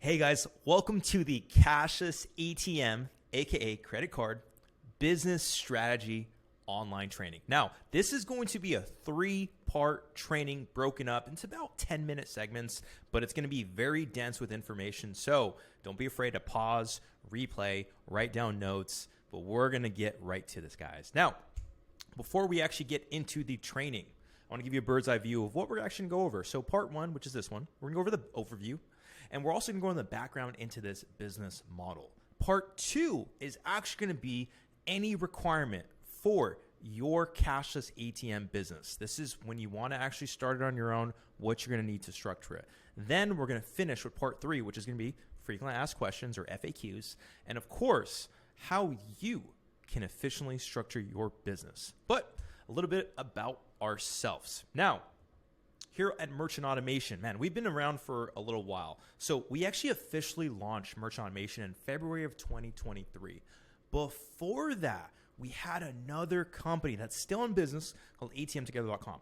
Hey guys, welcome to the Cashless ATM, aka credit card, business strategy online training. Now, this is going to be a 3-part training broken up into about 10-minute segments, but it's going to be very dense with information. So don't be afraid to pause, replay, write down notes, but we're going to get right to this, guys. Now, before we actually get into the training, I want to give you a bird's eye view of what we're actually going to go over. So part 1, which is this one, we're going to go over the overview, and we're also going to go in the background into this business model. Part 2 is actually going to be any requirement for your cashless ATM business. This is when you want to actually start it on your own, what you're going to need to structure it. Then we're going to finish with part 3, which is going to be frequently asked questions or FAQs, and of course, how you can efficiently structure your business. But a little bit about ourselves. Now, here at Merchant Automation, man, we've been around for a little while. So we actually officially launched Merchant Automation in February of 2023. Before that, we had another company that's still in business called atmtogether.com.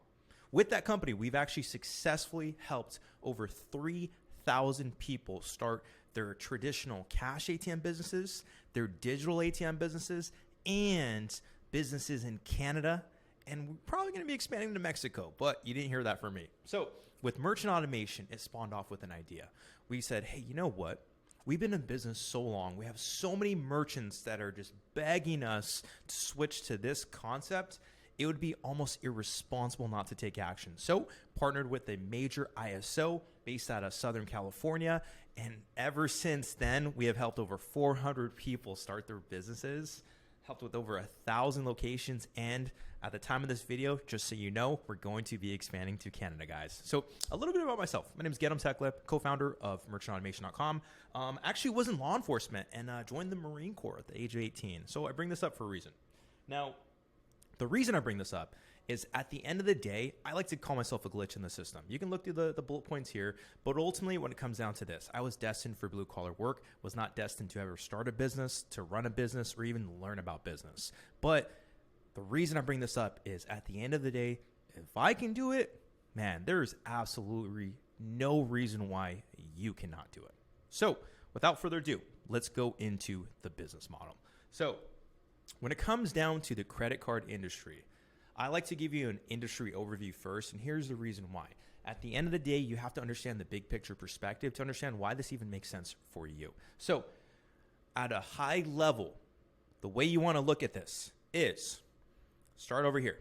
With that company, we've actually successfully helped over 3,000 people start their traditional cash ATM businesses, their digital ATM businesses, and businesses in Canada. And we're probably going to be expanding to Mexico, but you didn't hear that from me. So with Merchant Automation, it spawned off with an idea. We said, hey, you know what? We've been in business so long. We have so many merchants that are just begging us to switch to this concept. It would be almost irresponsible not to take action. So partnered with a major ISO based out of Southern California. And ever since then, we have helped over 400 people start their businesses, helped with over 1,000 locations. And at the time of this video, just so you know, we're going to be expanding to Canada, guys. So a little bit about myself. My name is Getom, co-founder of merchantautomation.com. Actually was in law enforcement and joined the Marine Corps at the age of 18. So I bring this up for a reason. Now, the reason I bring this up is at the end of the day, I like to call myself a glitch in the system. You can look through the bullet points here, but ultimately when it comes down to this, I was destined for blue collar work, was not destined to ever start a business, to run a business, or even learn about business. But the reason I bring this up is at the end of the day, if I can do it, man, there's absolutely no reason why you cannot do it. So without further ado, let's go into the business model. So when it comes down to the credit card industry, I like to give you an industry overview first, and here's the reason why. At the end of the day, you have to understand the big picture perspective to understand why this even makes sense for you. So at a high level, the way you want to look at this is, start over here.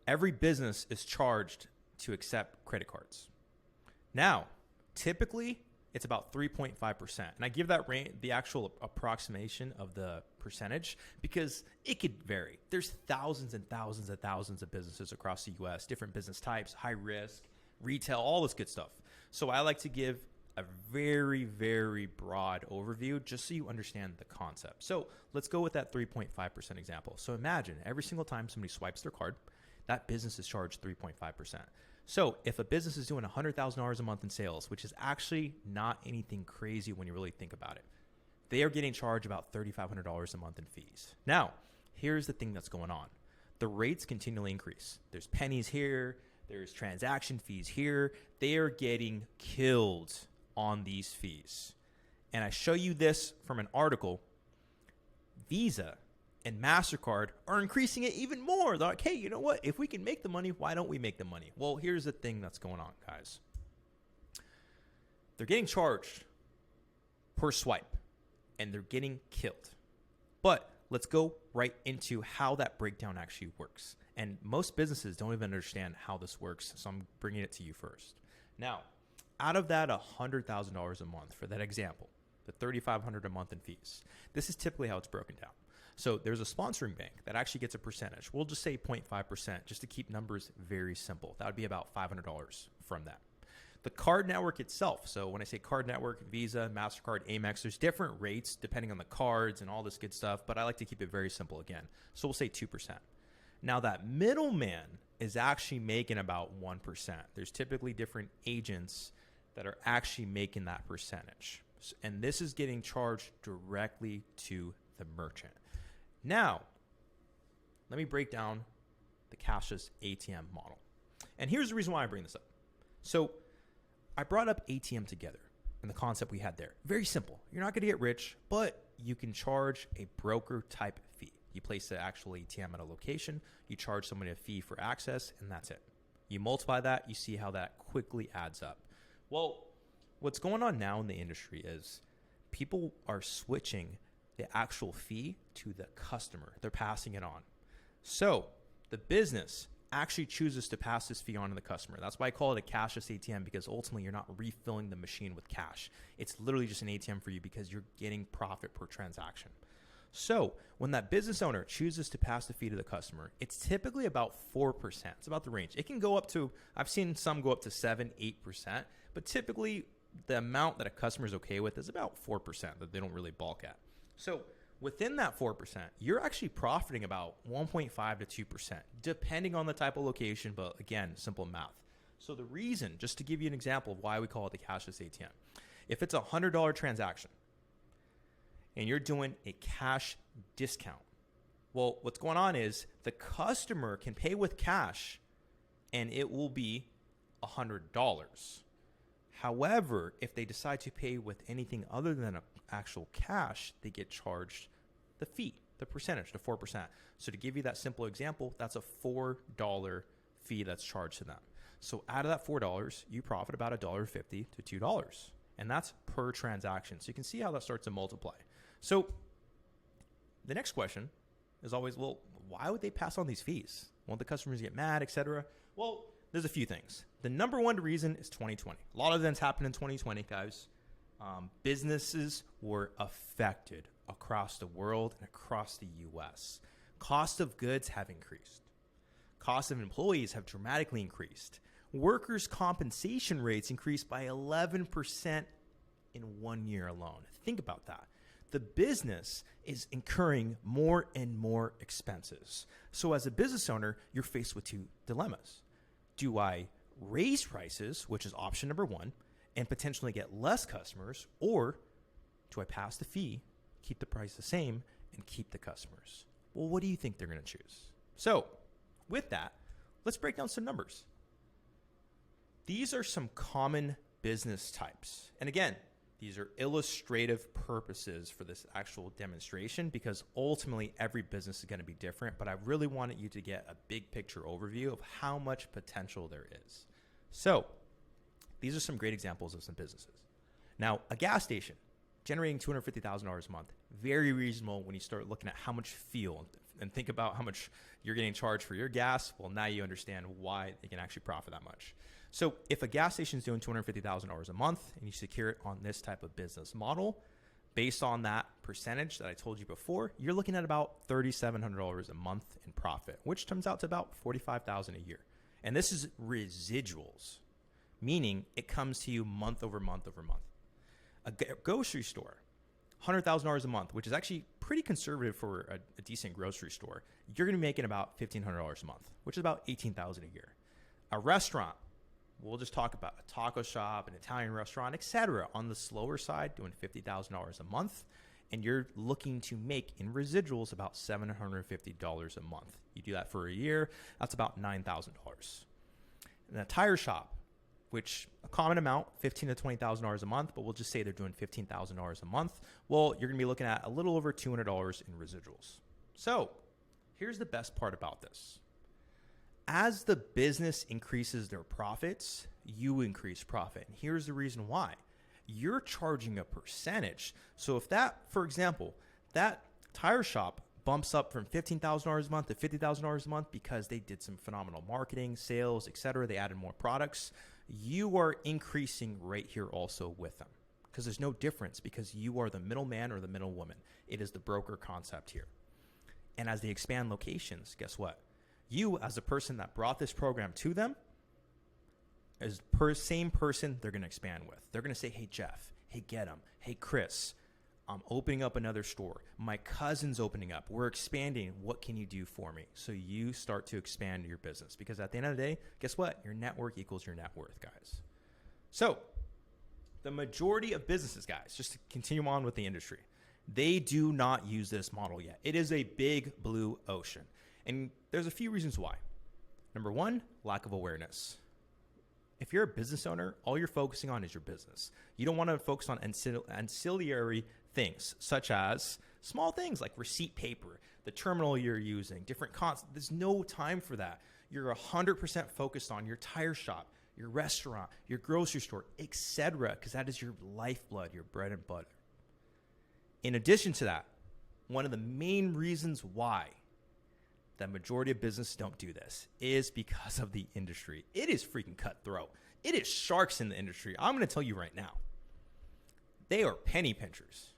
Every business is charged to accept credit cards. Now, typically, it's about 3.5%. And I give that the actual approximation of the percentage because it could vary. There's thousands and thousands and thousands of businesses across the US, different business types, high risk, retail, all this good stuff. So I like to give a very, very broad overview just so you understand the concept. So let's go with that 3.5% example. So imagine every single time somebody swipes their card, that business is charged 3.5%. So if a business is doing $100,000 a month in sales, which is actually not anything crazy when you really think about it, they are getting charged about $3,500 a month in fees. Now, here's the thing that's going on. The rates continually increase. There's pennies here. There's transaction fees here. They are getting killed on these fees. And I show you this from an article. Visa and MasterCard are increasing it even more. They're like, hey, you know what? If we can make the money, why don't we make the money? Well, here's the thing that's going on, guys. They're getting charged per swipe, and they're getting killed. But let's go right into how that breakdown actually works. And most businesses don't even understand how this works, so I'm bringing it to you first. Now, out of that $100,000 a month, for that example, the $3,500 a month in fees, this is typically how it's broken down. So there's a sponsoring bank that actually gets a percentage. We'll just say 0.5% just to keep numbers very simple. That would be about $500 from that. The card network itself, so when I say card network, Visa, MasterCard, Amex, there's different rates depending on the cards and all this good stuff, but I like to keep it very simple again. So we'll say 2%. Now that middleman is actually making about 1%. There's typically different agents that are actually making that percentage. And this is getting charged directly to the merchant. Now, let me break down the cashless ATM model. And here's the reason why I bring this up. So I brought up ATM Together. and the concept we had there. Very simple. You're not going to get rich, but you can charge a broker type fee. You place the actual ATM at a location, you charge somebody a fee for access, and that's it. You multiply that, you see how that quickly adds up. Well, what's going on now in the industry is people are switching the actual fee to the customer. They're passing it on. So the business actually chooses to pass this fee on to the customer. That's why I call it a cashless ATM, because ultimately you're not refilling the machine with cash. It's literally just an ATM for you because you're getting profit per transaction. So when that business owner chooses to pass the fee to the customer, it's typically about 4%. It's about the range. It can go up to, I've seen some go up to 7, 8%, but typically the amount that a customer is okay with is about 4% that they don't really balk at. So within that 4%, you're actually profiting about 1.5 to 2%, depending on the type of location, but again, simple math. So the reason, just to give you an example of why we call it the cashless ATM, if it's a $100 transaction, and you're doing a cash discount. Well, what's going on is the customer can pay with cash and it will be $100. However, if they decide to pay with anything other than actual cash, they get charged the fee, the percentage, the 4%. So to give you that simple example, that's a $4 fee that's charged to them. So out of that $4, you profit about $1.50 to $2. And that's per transaction. So you can see how that starts to multiply. So the next question is always, well, why would they pass on these fees? Won't the customers get mad, etc.? Well, there's a few things. The number one reason is 2020. A lot of events happened in 2020, guys. Businesses were affected across the world and across the U.S. Cost of goods have increased. Cost of employees have dramatically increased. Workers' compensation rates increased by 11% in 1 year alone. Think about that. The business is incurring more and more expenses. So as a business owner, you're faced with two dilemmas. Do I raise prices, which is option number one, and potentially get less customers, or do I pass the fee, keep the price the same, and keep the customers? Well, what do you think they're going to choose? So with that, let's break down some numbers. These are some common business types. And again, these are illustrative purposes for this actual demonstration, because ultimately every business is going to be different, but I really wanted you to get a big picture overview of how much potential there is. So these are some great examples of some businesses. Now, a gas station generating $250,000 a month, very reasonable when you start looking at how much fuel and think about how much you're getting charged for your gas. Well, now you understand why they can actually profit that much. So if a gas station is doing $250,000 a month and you secure it on this type of business model, based on that percentage that I told you before, you're looking at about $3,700 a month in profit, which comes out to about $45,000 a year. And this is residuals, meaning it comes to you month over month over month. A grocery store, $100,000 a month, which is actually pretty conservative for a decent grocery store. You're going to be making about $1,500 a month, which is about $18,000 a year. A restaurant, we'll just talk about a taco shop, an Italian restaurant, etc. On the slower side, doing $50,000 a month, and you're looking to make in residuals about $750 a month. You do that for a year, that's about $9,000. And a tire shop, which a common amount, $15,000 to $20,000 a month, but we'll just say they're doing $15,000 a month. Well, you're going to be looking at a little over $200 in residuals. So here's the best part about this. As the business increases their profits, you increase profit. And here's the reason why. You're charging a percentage. So if that, for example, that tire shop bumps up from $15,000 a month to $50,000 a month because they did some phenomenal marketing, sales, etc., they added more products, you are increasing right here also with them, because there's no difference, because you are the middleman or the middlewoman. It is the broker concept here. And as they expand locations, guess what? You, as the person that brought this program to them, is same person they're going to expand with. They're going to say, hey, Jeff, hey, Gedem, hey, Chris, I'm opening up another store. My cousin's opening up. We're expanding. What can you do for me? So you start to expand your business, because at the end of the day, guess what? Your network equals your net worth, guys. So the majority of businesses, guys, just to continue on with the industry, they do not use this model yet. It is a big blue ocean. And there's a few reasons why. Number one, lack of awareness. if you're a business owner, all you're focusing on is your business. You don't want to focus on ancillary things, such as small things like receipt paper, the terminal you're using, different costs. There's no time for that. You're 100% focused on your tire shop, your restaurant, your grocery store, etc., because that is your lifeblood, your bread and butter. In addition to that, one of the main reasons why the majority of businesses don't do this is because of the industry. It is freaking cutthroat. It is sharks in the industry. I'm going to tell you right now. They are penny pinchers.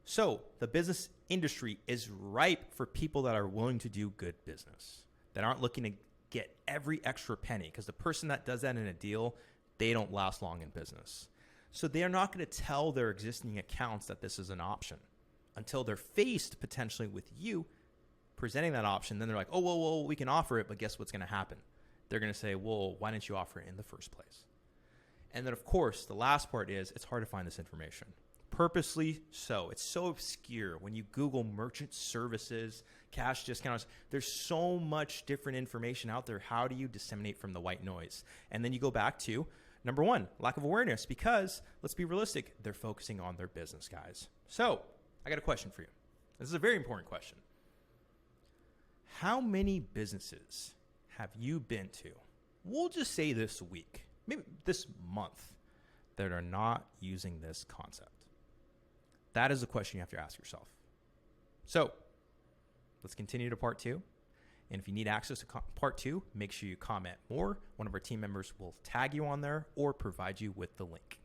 So the business industry is ripe for people that are willing to do good business, that aren't looking to get every extra penny, because the person that does that in a deal, they don't last long in business. So they are not going to tell their existing accounts that this is an option until they're faced potentially with you presenting that option. Then they're like, oh, well, we can offer it, but guess what's going to happen? They're going to say, well, why didn't you offer it in the first place? And then, of course, the last part is it's hard to find this information. Purposely so. It's so obscure. When you Google merchant services, cash discounts, there's so much different information out there. How do you disseminate from the white noise? And then you go back to number one, lack of awareness, because let's be realistic, they're focusing on their business, guys. So I got a question for you. This is a very important question. How many businesses have you been to, we'll just say this week, maybe this month, that are not using this concept? That is a question you have to ask yourself. So let's continue to part two. And if you need access to part two, make sure you comment more. One of our team members will tag you on there or provide you with the link.